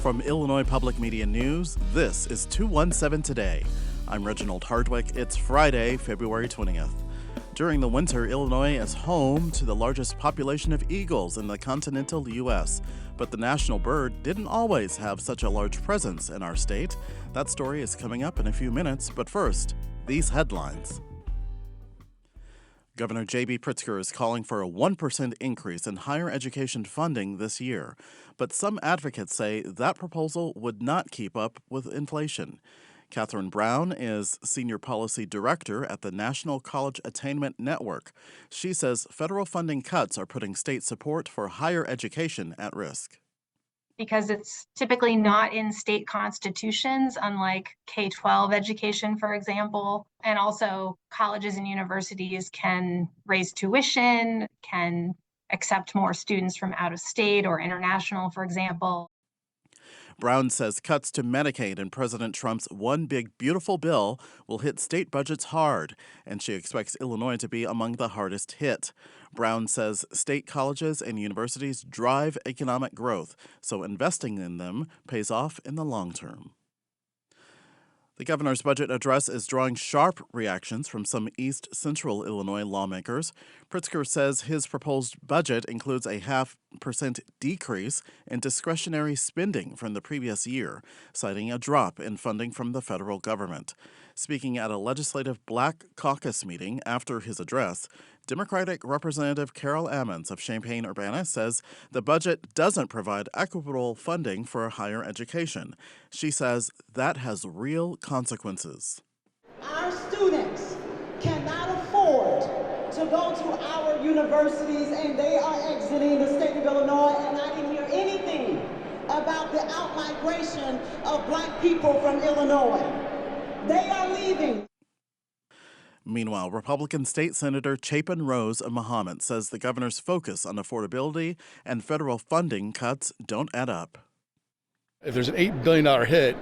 From Illinois Public Media News, this is 217 Today. I'm Reginald Hardwick. It's Friday, February 20th. During the winter, Illinois is home to the largest population of eagles in the continental U.S., but the national bird didn't always have such a large presence in our state. That story is coming up in a few minutes, but first, these headlines. Governor J.B. Pritzker is calling for a 1% increase in higher education funding this year, but some advocates say that proposal would not keep up with inflation. Catherine Brown is Senior Policy Director at the National College Attainment Network. She says federal funding cuts are putting state support for higher education at risk. Because it's typically not in state constitutions, unlike K-12 education, for example. And also colleges and universities can raise tuition, can accept more students from out of state or international, for example. Brown says cuts to Medicaid in President Trump's One Big Beautiful Bill will hit state budgets hard, and she expects Illinois to be among the hardest hit. Brown says state colleges and universities drive economic growth, so investing in them pays off in the long term. The governor's budget address is drawing sharp reactions from some East Central Illinois lawmakers. Pritzker says his proposed budget includes a 0.5% decrease in discretionary spending from the previous year, citing a drop in funding from the federal government. Speaking at a legislative Black Caucus meeting after his address, Democratic Representative Carol Ammons of Champaign-Urbana says the budget doesn't provide equitable funding for higher education. She says that has real consequences. Our students cannot afford to go to our universities, and they are exiting the state of Illinois, and I didn't hear anything about the outmigration of Black people from Illinois. They are leaving. Meanwhile, Republican State Senator Chapin Rose of Mahomet says the governor's focus on affordability and federal funding cuts don't add up. If there's an $8 billion hit,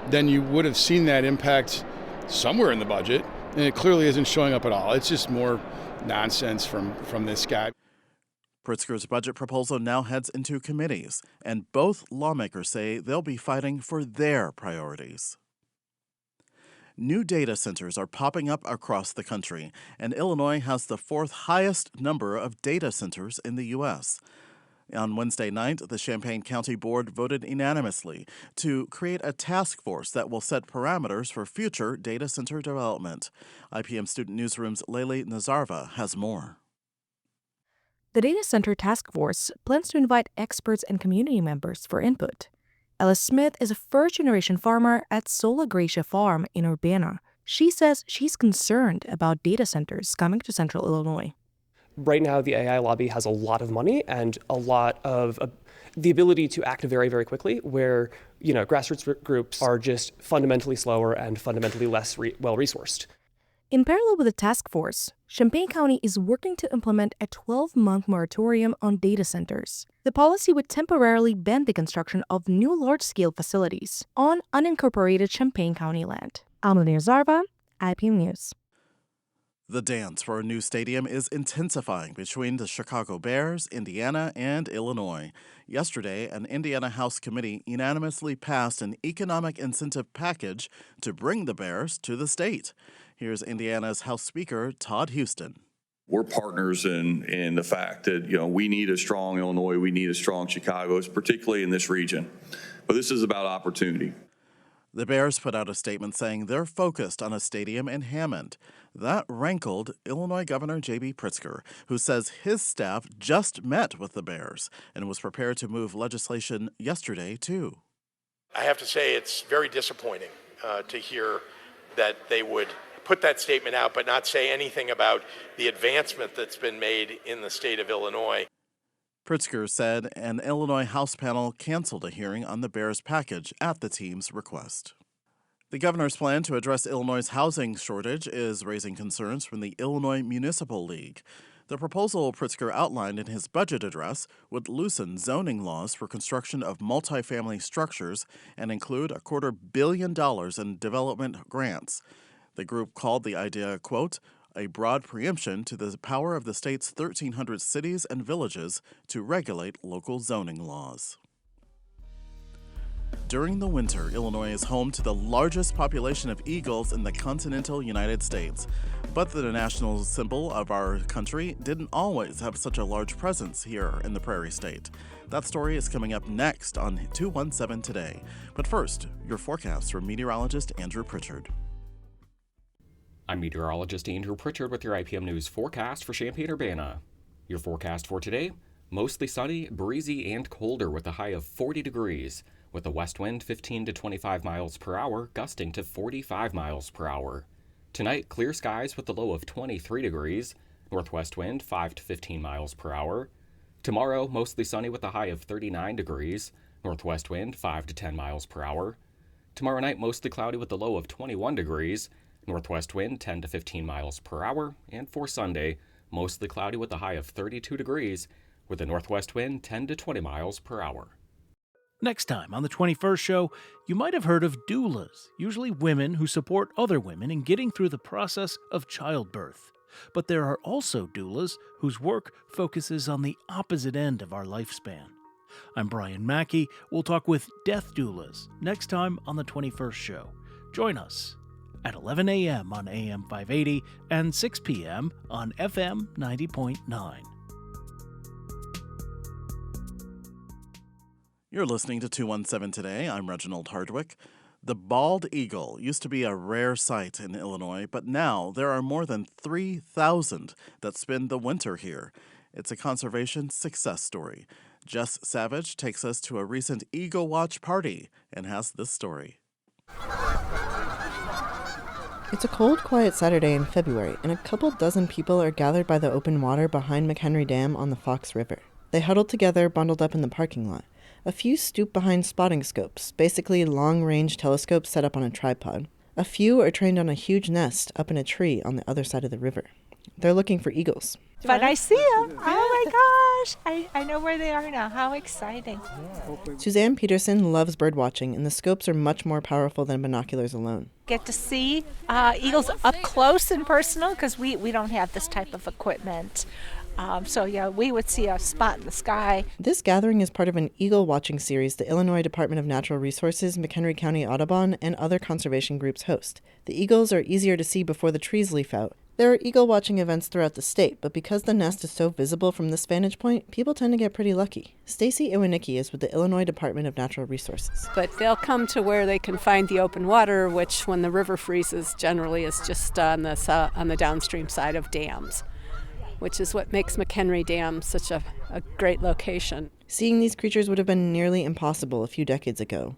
then you would have seen that impact somewhere in the budget, and it clearly isn't showing up at all. It's just more nonsense from this guy. Pritzker's budget proposal now heads into committees, and both lawmakers say they'll be fighting for their priorities. New data centers are popping up across the country, and Illinois has the fourth highest number of data centers in the U.S. On Wednesday night, the Champaign County Board voted unanimously to create a task force that will set parameters for future data center development. IPM Student Newsroom's Lele Nazarva has more. The Data Center Task Force plans to invite experts and community members for input. Alice Smith is a first-generation farmer at Sola Gracia Farm in Urbana. She says she's concerned about data centers coming to central Illinois. Right now, the AI lobby has a lot of money and a lot of the ability to act very, very quickly, where grassroots groups are just fundamentally slower and fundamentally less well-resourced. In parallel with the task force, Champaign County is working to implement a 12-month moratorium on data centers. The policy would temporarily ban the construction of new large-scale facilities on unincorporated Champaign County land. Amelia Zarva, IPM News. The dance for a new stadium is intensifying between the Chicago Bears, Indiana, and Illinois. Yesterday, an Indiana House committee unanimously passed an economic incentive package to bring the Bears to the state. Here's Indiana's House Speaker, Todd Houston. We're partners in the fact that, we need a strong Illinois, we need a strong Chicago, particularly in this region. But this is about opportunity. The Bears put out a statement saying they're focused on a stadium in Hammond. That rankled Illinois Governor J.B. Pritzker, who says his staff just met with the Bears and was prepared to move legislation yesterday, too. I have to say it's very disappointing to hear that they would put that statement out but not say anything about the advancement that's been made in the state of Illinois. Pritzker said an Illinois House panel canceled a hearing on the Bears package at the team's request. The governor's plan to address Illinois' housing shortage is raising concerns from the Illinois Municipal League. The proposal Pritzker outlined in his budget address would loosen zoning laws for construction of multifamily structures and include $250 million in development grants. The group called the idea, quote, a broad preemption to the power of the state's 1,300 cities and villages to regulate local zoning laws. During the winter, Illinois is home to the largest population of eagles in the continental United States. But the national symbol of our country didn't always have such a large presence here in the Prairie State. That story is coming up next on 217 Today. But first, your forecast from meteorologist Andrew Pritchard. I'm meteorologist Andrew Pritchard with your IPM News forecast for Champaign-Urbana. Your forecast for today, mostly sunny, breezy, and colder with a high of 40 degrees, with a west wind 15 to 25 miles per hour, gusting to 45 miles per hour. Tonight, clear skies with a low of 23 degrees, northwest wind 5 to 15 miles per hour. Tomorrow, mostly sunny with a high of 39 degrees, northwest wind 5 to 10 miles per hour. Tomorrow night, mostly cloudy with a low of 21 degrees, northwest wind 10 to 15 miles per hour. And for Sunday, mostly cloudy with a high of 32 degrees, with a northwest wind 10 to 20 miles per hour. Next time on the 21st show, you might have heard of doulas, usually women who support other women in getting through the process of childbirth. But there are also doulas whose work focuses on the opposite end of our lifespan. I'm Brian Mackey. We'll talk with death doulas next time on the 21st show. Join us at 11 a.m. on AM 580 and 6 p.m. on FM 90.9. You're listening to 217 Today. I'm Reginald Hardwick. The bald eagle used to be a rare sight in Illinois, but now there are more than 3,000 that spend the winter here. It's a conservation success story. Jess Savage takes us to a recent Eagle Watch party and has this story. It's a cold, quiet Saturday in February, and a couple dozen people are gathered by the open water behind McHenry Dam on the Fox River. They huddle together, bundled up in the parking lot. A few stoop behind spotting scopes, basically long-range telescopes set up on a tripod. A few are trained on a huge nest up in a tree on the other side of the river. They're looking for eagles. But I see them. Oh my gosh. I know where they are now. How exciting. Suzanne Peterson loves birdwatching, and the scopes are much more powerful than binoculars alone. Get to see eagles up close and personal because we don't have this type of equipment. So yeah, we would see a spot in the sky. This gathering is part of an eagle watching series the Illinois Department of Natural Resources, McHenry County Audubon, and other conservation groups host. The eagles are easier to see before the trees leaf out. There are eagle watching events throughout the state, but because the nest is so visible from this vantage point, people tend to get pretty lucky. Stacy Iwanicki is with the Illinois Department of Natural Resources. But they'll come to where they can find the open water, which when the river freezes generally is just on the downstream side of dams, which is what makes McHenry Dam such a great location. Seeing these creatures would have been nearly impossible a few decades ago.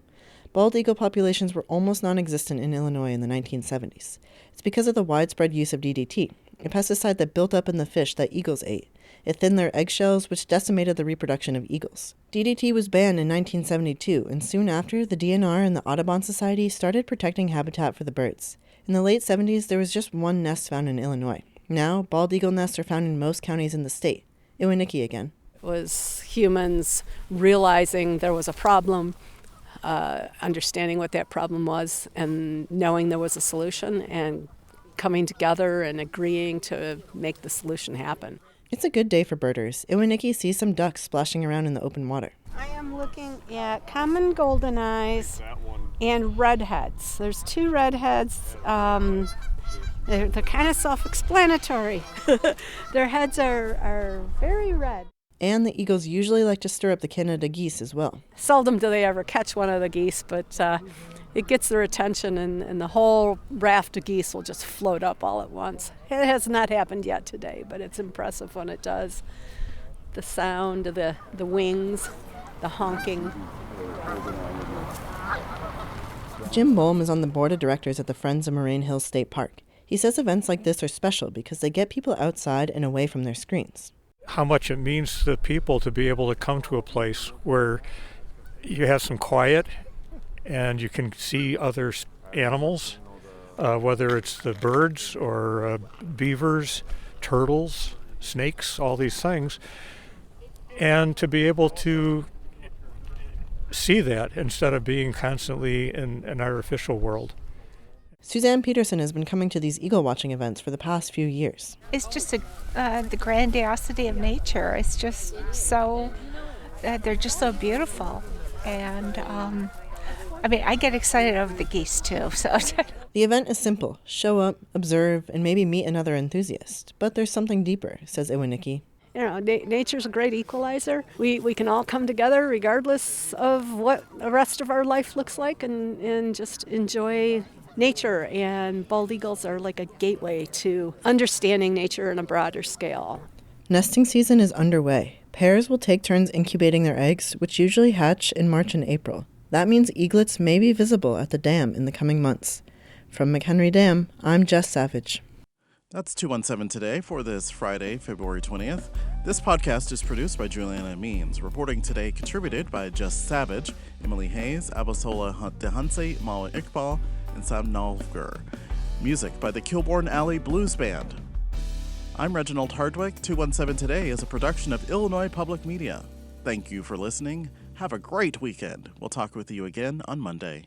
Bald eagle populations were almost non-existent in Illinois in the 1970s. It's because of the widespread use of DDT, a pesticide that built up in the fish that eagles ate. It thinned their eggshells, which decimated the reproduction of eagles. DDT was banned in 1972, and soon after, the DNR and the Audubon Society started protecting habitat for the birds. In the late 70s, there was just one nest found in Illinois. Now, bald eagle nests are found in most counties in the state. Iwanicki again. It was humans realizing there was a problem, understanding what that problem was, and knowing there was a solution, and coming together and agreeing to make the solution happen. It's a good day for birders. Iwanicki sees some ducks splashing around in the open water. I am looking at common golden eyes and redheads. There's two redheads. They're kind of self-explanatory. Their heads are very red. And the eagles usually like to stir up the Canada geese as well. Seldom do they ever catch one of the geese, but it gets their attention, and the whole raft of geese will just float up all at once. It has not happened yet today, but it's impressive when it does. The sound of the wings, the honking. Jim Boehm is on the board of directors at the Friends of Moraine Hills State Park. He says events like this are special because they get people outside and away from their screens. How much it means to people to be able to come to a place where you have some quiet and you can see other animals, whether it's the birds or beavers, turtles, snakes, all these things, and to be able to see that instead of being constantly in an artificial world. Suzanne Peterson has been coming to these eagle watching events for the past few years. It's just the grandiosity of nature. It's just so, they're just so beautiful. And I mean, I get excited over the geese too. So The event is simple. Show up, observe, and maybe meet another enthusiast. But there's something deeper, says Iwanicki. You know, nature's a great equalizer. We can all come together regardless of what the rest of our life looks like and just enjoy nature. And bald eagles are like a gateway to understanding nature on a broader scale. Nesting season is underway. Pairs will take turns incubating their eggs, which usually hatch in March and April. That means eaglets may be visible at the dam in the coming months. From McHenry Dam, I'm Jess Savage. That's 217 Today for this Friday, February 20th. This podcast is produced by Juliana Means. Reporting today contributed by Jess Savage, Emily Hayes, Abasola Dehanse, Mala Iqbal, and Sam Nalfger. Music by the Kilbourne Alley Blues Band. I'm Reginald Hardwick. 217 Today is a production of Illinois Public Media. Thank you for listening. Have a great weekend. We'll talk with you again on Monday.